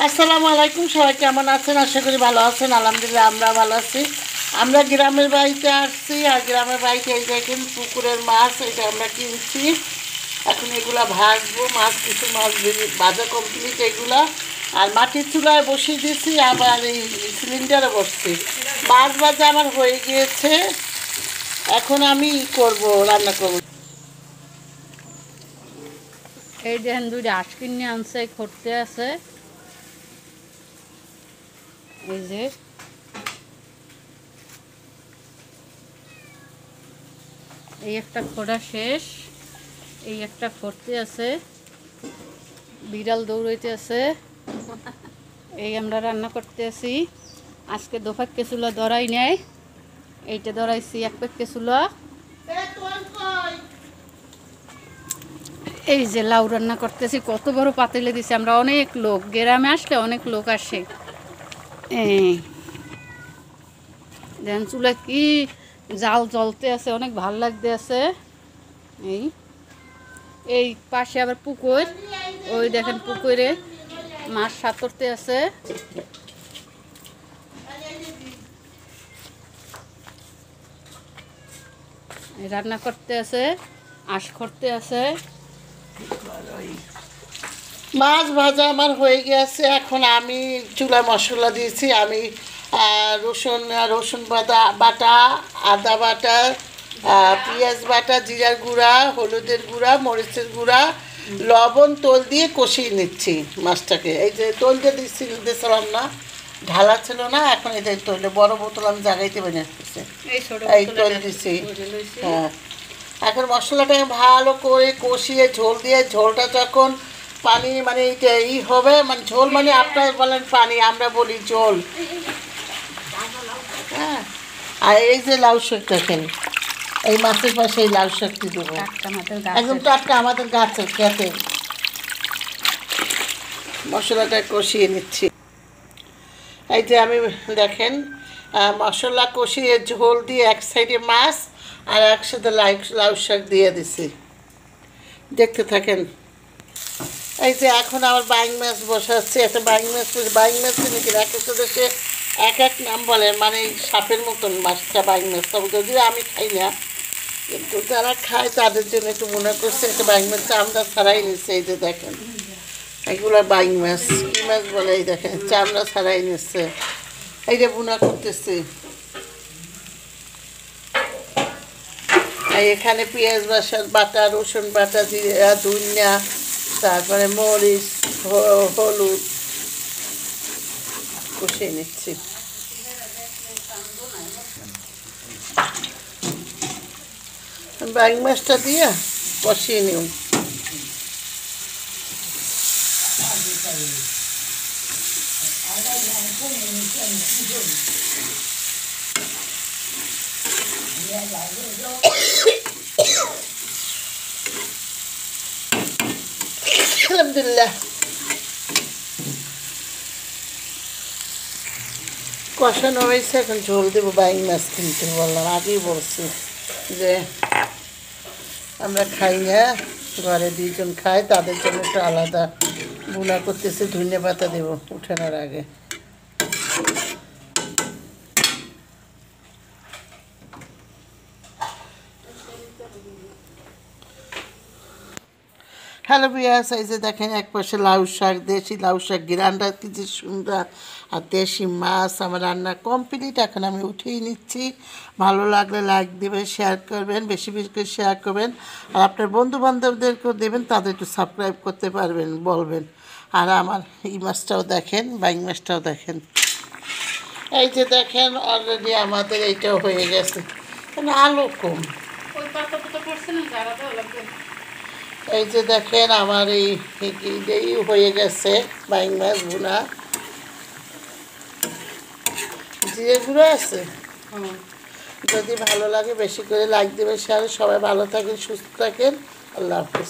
আসসালামু আলাইকুম, সবাই কেমন আছেন? আশা করি ভালো আছেন। আলহামদুলিল্লাহ আমরা ভালো আছি। আমরা গ্রামের বাড়িতে আসছি, আর গ্রামের বাড়িতে এই দেখেন পুকুরের মাছ, এটা আমরা কিনছি। এখন এগুলা ভাজবো, কিছু মাছ ভাজা কমপ্লিট এগুলা। আর মাটির চুলায় বসিয়ে দিয়েছি, আবার এই সিলিন্ডারে বসছি। মাছ ভাজা আমার হয়ে গিয়েছে, এখন আমি রান্না করবো। এই দেখেন দুইটা আঁশ কিনে আনছে, খরতে আছে। এই যে এই একটা খোড়া শেষ, এই একটা খরতে আছে, বিড়াল দৌড়াইতে আছে। এই আমরা রান্না করতে আছি। আজকে দোফাক কেঁচুলা ধরাই নেয়, এইটা ধরাইছি এক প্যাক কেঁচুলা। এই যে লাউ রান্না করতেছি, কত বড় পাতিলে দিছি। আমরা অনেক লোক, গ্রামে আসলে অনেক লোক আসে। এই দেখেন চুলা কি জাল জ্বলতে আছে, অনেক ভাল লাগতে আছে। এই এই পাশে আবার পুকুর, ওই দেখেন পুকুরে মাছ সাঁতরতে আছে। রান্না করতে আছে, আঁশ করতে আছে। মাছ ভাজা আমার হয়ে গেছে। এখন আমি চুলায় মশলা দিয়েছি। আমি রসুন বাটা, আদা বাটা, পেঁয়াজ বাটা, জিরার গুঁড়া, হলুদের গুঁড়া, মরিচের গুঁড়া, লবণ, তোল দিয়ে কষিয়ে নিচ্ছি মাছটাকে। এই যে তোল দিয়ে দিয়েছিলাম না, ঢালা ছিল না, এখন এই যে তোলে বড় বোতল আমি জাগাইতে বেরিয়ে আসতেছি, এই তোল দিচ্ছি। হ্যাঁ, এখন মশলাটাকে ভালো করে কষিয়ে ঝোল দিয়ে, ঝোলটা যখন পানি মানে হবে, মানে ঝোল মানে আপনারা বলেন পানি, আমরা বলি ঝোল। হ্যাঁ, আর এই যে লাউ শাক দেখেন, এই মাছের পাশে এই লাউ শাকটি দেবো, একদম টাটকা আমাদের গাছের খেতে। মশলাটা কষিয়ে নিচ্ছি। এই যে আমি দেখেন মশলা কষিয়ে ঝোল দিয়ে এক সাইডে মাছ আর একসাথে লাউ শাক দিয়ে দিছি, দেখতে থাকেন। এই যে এখন আবার বাইং মাছ বসাচ্ছে। একটা বাইং মাছ নাকি এক একটা দেশে এক এক নাম বলে, মানে সাপের মতন মাছটা বাইং মাছ। তবে যদিও আমি খাই না, কিন্তু যারা খায় তাদের জন্য একটু মনে করছে একটা বাইং মাছ চামড়া ছাড়াই নিচ্ছে। এই যে দেখেন এগুলো বাইং মাছ, কী মাছ বলে, এই দেখেন চামড়া ছাড়াই নিচ্ছে। এই যে বুনা করতেছি। এখানে পেঁয়াজ বাটা, রসুন বাটা, জিরা, ধনিয়া, তারপরে মরিচ, হলুদ কষিয়ে নিচ্ছি। বাইং মাছটা দিয়ে কষিয়ে নিও। আলহামদুলিল্লাহ কষানো হয়েছে, এখন ঝোল দেবো। বাইং মাছ কিনতে বললাম, আগেই বলছি যে আমরা খাই না, ঘরে দুইজন খাই, তাদের জন্য একটু আলাদা বুনা করতেছি। ধনিয়া পাতা দেবো উঠানোর আগে। হ্যালো বিয়াস, এই যে দেখেন এক পাশে লাউ শাক, দেশি লাউ শাক, গ্রানটা কি যে সুন্দর, আর দেশি মাছ আমার রান্না কমপ্লিট। এখন আমি উঠিয়ে নিচ্ছি। ভালো লাগলে লাইক দেবেন, শেয়ার করবেন, বেশি বেশি করে শেয়ার করবেন, আর আপনার বন্ধুবান্ধবদেরকেও দেবেন, তাদের একটু সাবস্ক্রাইব করতে পারবেন, বলবেন। আর আমার এই মাছটাও দেখেন, বাইং মাছটাও দেখেন। এই যে দেখেন অলরেডি আমাদের এইটাও হয়ে গেছে, মানে আলু কম। এই যে দেখেন আমার এই হয়ে গেছে বাইং মাছ ভুনা। জিরে গুঁড়ো আছে। যদি ভালো লাগে বেশি করে লাইক দেবেন, শেয়ার। সবাই ভালো থাকেন, সুস্থ থাকেন। আল্লাহ হাফিজ।